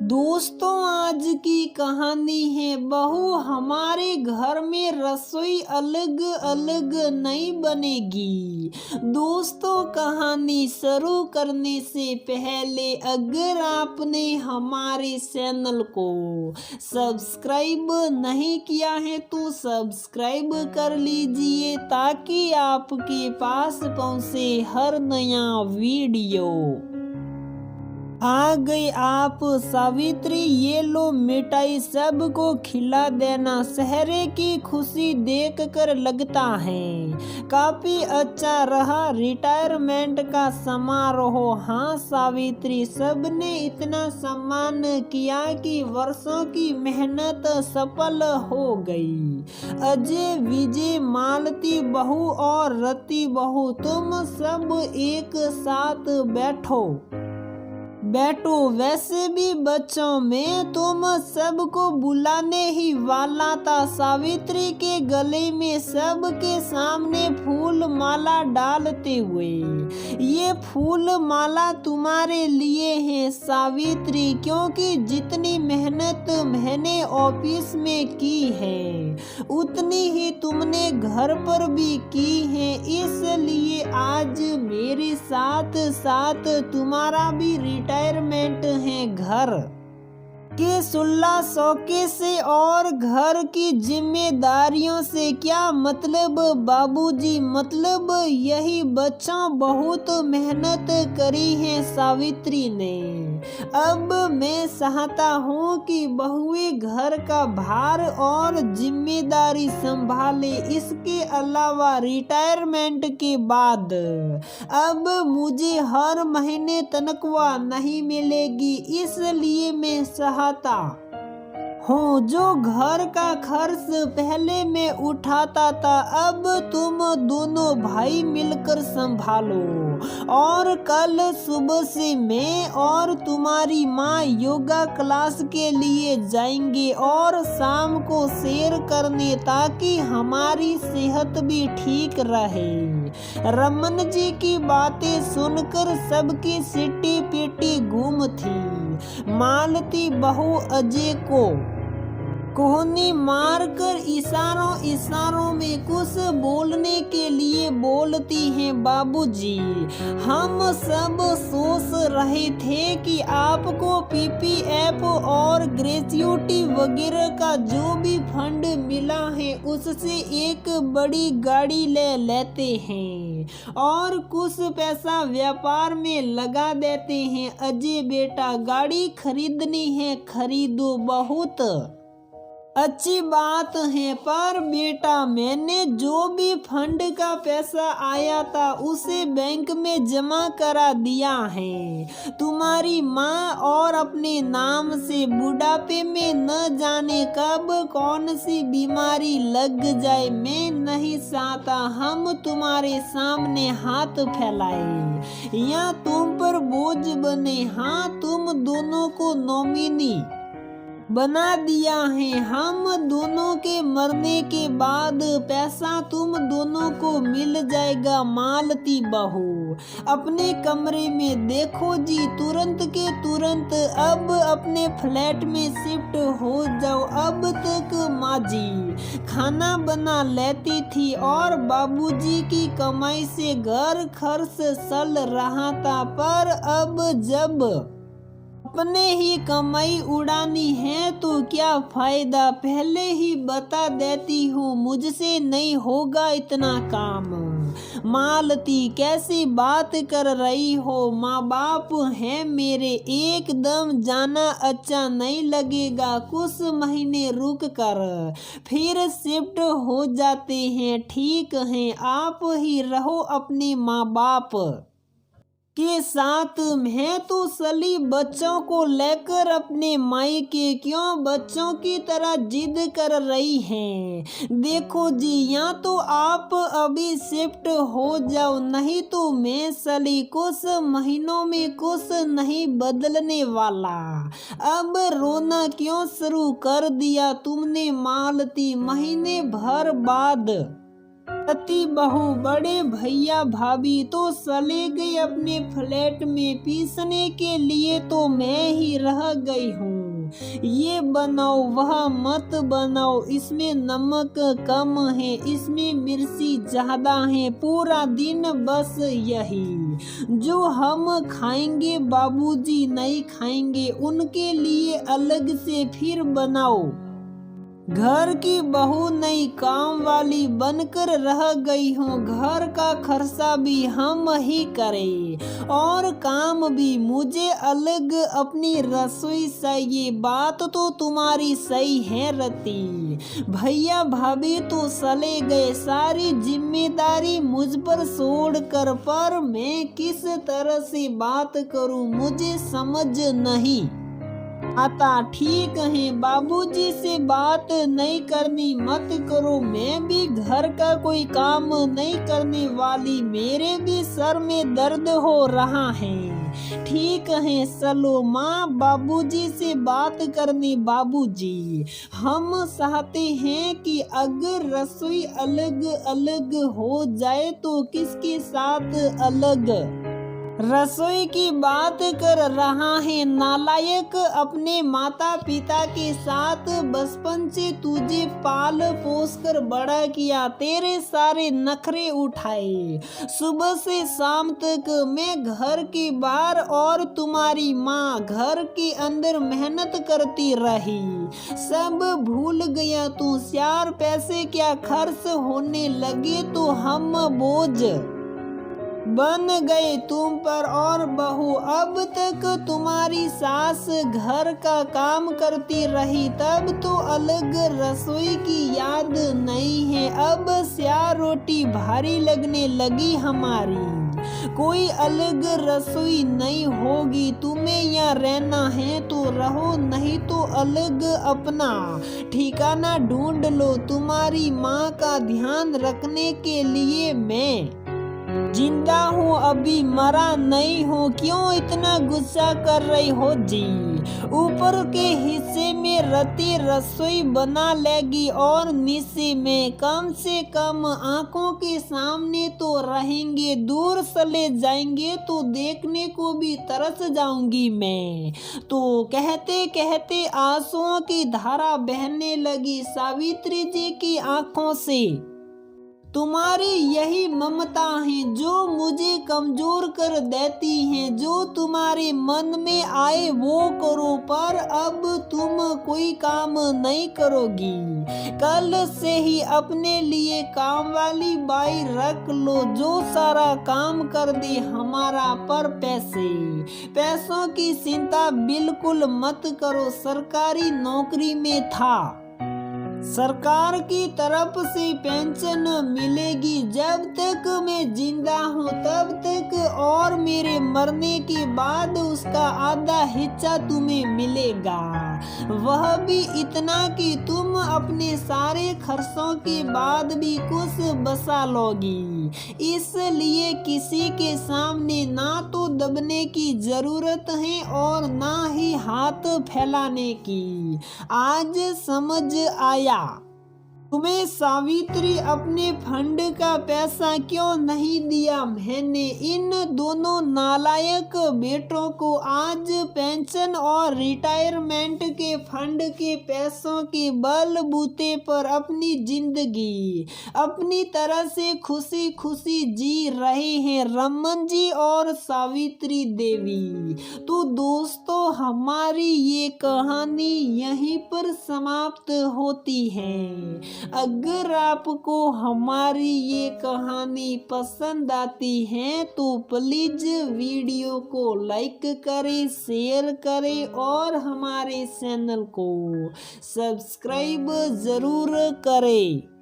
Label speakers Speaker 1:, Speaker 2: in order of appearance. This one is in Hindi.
Speaker 1: दोस्तों, आज की कहानी है बहू हमारे घर में रसोई अलग अलग नहीं बनेगी। दोस्तों, कहानी शुरू करने से पहले अगर आपने हमारे चैनल को सब्सक्राइब नहीं किया है तो सब्सक्राइब कर लीजिए ताकि आपके पास पहुंचे हर नया वीडियो। आ गई आप सावित्री, ये लो मिठाई सबको खिला देना। शहरे की खुशी देखकर लगता है काफी अच्छा रहा रिटायरमेंट का समारोह। हाँ सावित्री, सबने इतना सम्मान किया कि वर्षों की मेहनत सफल हो गई। अजय, विजय, मालती बहू और रति बहू, तुम सब एक साथ बैठो। वैसे भी बच्चों में तुम सबको बुलाने ही वाला था। सावित्री के गले में सबके सामने फूल माला डालते हुए, ये फूल माला तुम्हारे लिए है सावित्री, क्योंकि जितनी मेहनत मैंने ऑफिस में की है उतनी ही तुमने घर पर भी की है। इसलिए आज मेरे साथ साथ तुम्हारा भी रिटायरमेंट है। घर के सुल्ला शौके से और घर की जिम्मेदारियों से क्या मतलब बाबूजी? मतलब यही बच्चों बहुत मेहनत करी है सावित्री ने। अब मैं चाहता हूँ कि बहुए घर का भार और जिम्मेदारी संभाले। इसके अलावा रिटायरमेंट के बाद अब मुझे हर महीने तनख्वाह नहीं मिलेगी, इसलिए मैं हूँ जो घर का खर्च पहले मैं उठाता था अब तुम दोनों भाई मिलकर संभालो। और कल सुबह से मैं और तुम्हारी माँ योगा क्लास के लिए जाएंगे और शाम को सैर करने, ताकि हमारी सेहत भी ठीक रहे। रमन जी की बातें सुनकर सबकी सिटी पिटी गुम थी। मालती बहू अजय को कोहनी मारकर इशारों में कुछ बोलने के लिए बोलती हैं। बाबूजी, हम सब सोच रहे थे कि आपको पीपीएफ और ग्रेच्युटी वगैरह का जो भी फंड मिला है उससे एक बड़ी गाड़ी ले लेते हैं और कुछ पैसा व्यापार में लगा देते हैं। अजय बेटा, गाड़ी खरीदनी है, खरीदो, बहुत अच्छी बात है, पर बेटा मैंने जो भी फंड का पैसा आया था उसे बैंक में जमा करा दिया है तुम्हारी माँ और अपने नाम से। बुढ़ापे में न जाने कब कौन सी बीमारी लग जाए। मैं नहीं चाहता हम तुम्हारे सामने हाथ फैलाए या तुम पर बोझ बने। हाँ, तुम दोनों को नॉमिनी बना दिया है। हम दोनों के मरने के बाद पैसा तुम दोनों को मिल जाएगा। मालती बहू, अपने कमरे में देखो जी, तुरंत के तुरंत अब अपने फ्लैट में शिफ्ट हो जाओ। अब तक माँ जी खाना बना लेती थी और बाबूजी की कमाई से घर खर्च चल रहा था, पर अब जब अपने ही कमाई उड़ानी है तो क्या फायदा? पहले ही बता देती हूँ, मुझसे नहीं होगा इतना काम। मालती, कैसी बात कर रही हो? माँ बाप हैं मेरे, एकदम जाना अच्छा नहीं लगेगा। कुछ महीने रुक कर फिर शिफ्ट हो जाते हैं। ठीक है, आप ही रहो अपने माँ बाप के साथ। मैं तो सली बच्चों को लेकर अपने मायके क्यों बच्चों की तरह जिद कर रही हैं? देखो जी, या तो आप अभी शिफ्ट हो जाओ, नहीं तो मैं सली कुछ महीनों में कुछ नहीं बदलने वाला। अब रोना क्यों शुरू कर दिया तुमने मालती? महीने भर बाद पति बहू बड़े भैया भाभी तो चले गए अपने फ्लैट में, पीसने के लिए तो मैं ही रह गई हूँ। ये बनाओ वह मत बनाओ, इसमें नमक कम है, इसमें मिर्ची ज्यादा है, पूरा दिन बस यही। जो हम खाएंगे बाबूजी नहीं खाएंगे, उनके लिए अलग से फिर बनाओ। घर की बहू नई काम वाली बनकर रह गई हूँ, घर का खर्चा भी हम ही करें और काम भी मुझे अलग अपनी रसोई चाहिए। बात तो तुम्हारी सही है रति, भैया भाभी तो चले गए, सारी जिम्मेदारी मुझ पर छोड़कर, पर मैं किस तरह से बात करूँ मुझे समझ नहीं आता। ठीक है बाबूजी से बात नहीं करनी मत करो, मैं भी घर का कोई काम नहीं करने वाली, मेरे भी सर में दर्द हो रहा है। ठीक है चलो माँ बाबूजी से बात करने। बाबूजी हम चाहते हैं कि अगर रसोई अलग अलग हो जाए तो किसके साथ अलग रसोई की बात कर रहा है नालायक, अपने माता पिता के साथ बचपन से तुझे पाल पोस कर बड़ा किया, तेरे सारे नखरे उठाए, सुबह से शाम तक मैं घर के बाहर और तुम्हारी माँ घर के अंदर मेहनत करती रही, सब भूल गया तू। 4 पैसे क्या खर्च होने लगे तो हम बोझ बन गए तुम पर। और बहू अब तक तुम्हारी सास घर का काम करती रही, तब तो अलग रसोई की याद नहीं है, अब स्या रोटी भारी लगने लगी हमारी। कोई अलग रसोई नहीं होगी, तुम्हें यहाँ रहना है तो रहो, नहीं तो अलग अपना ठिकाना ढूंढ लो। तुम्हारी माँ का ध्यान रखने के लिए मैं जिंदा हूँ, अभी मरा नहीं हूँ, क्यों इतना गुस्सा कर रही हो जी। ऊपर के हिस्से में रति रसोई बना लेगी और नीचे में कम से कम आंखों के सामने तो रहेंगे, दूर चले जाएंगे तो देखने को भी तरस जाऊंगी मैं। तो कहते कहते आंसुओं की धारा बहने लगी सावित्री जी की आंखों से। तुम्हारी यही ममता है जो मुझे कमजोर कर देती है, जो तुम्हारे मन में आए वो करो, पर अब तुम कोई काम नहीं करोगी। कल से ही अपने लिए काम वाली बाई रख लो, जो सारा काम कर दे हमारा। पर पैसों की चिंता बिल्कुल मत करो, सरकारी नौकरी में था, सरकार की तरफ से पेंशन मिलेगी, जब तक मैं जिंदा हूँ तब तक, और मेरे मरने के बाद उसका आधा हिस्सा तुम्हें मिलेगा, वह भी इतना कि तुम अपने सारे खर्चों के बाद भी कुछ बचा लोगी। इसलिए किसी के सामने ना तो दबने की जरूरत है और ना ही हाथ फैलाने की। आज समझ आया तुम्हें सावित्री, अपने फंड का पैसा क्यों नहीं दिया मैंने इन दोनों नालायक बेटों को। आज पेंशन और रिटायरमेंट के फंड के पैसों के बलबूते पर अपनी जिंदगी अपनी तरह से खुशी खुशी जी रहे हैं रमन जी और सावित्री देवी। तो दोस्तों हमारी ये कहानी यहीं पर समाप्त होती है। अगर आपको हमारी ये कहानी पसंद आती है तो प्लीज वीडियो को लाइक करें, शेयर करें और हमारे चैनल को सब्सक्राइब जरूर करें।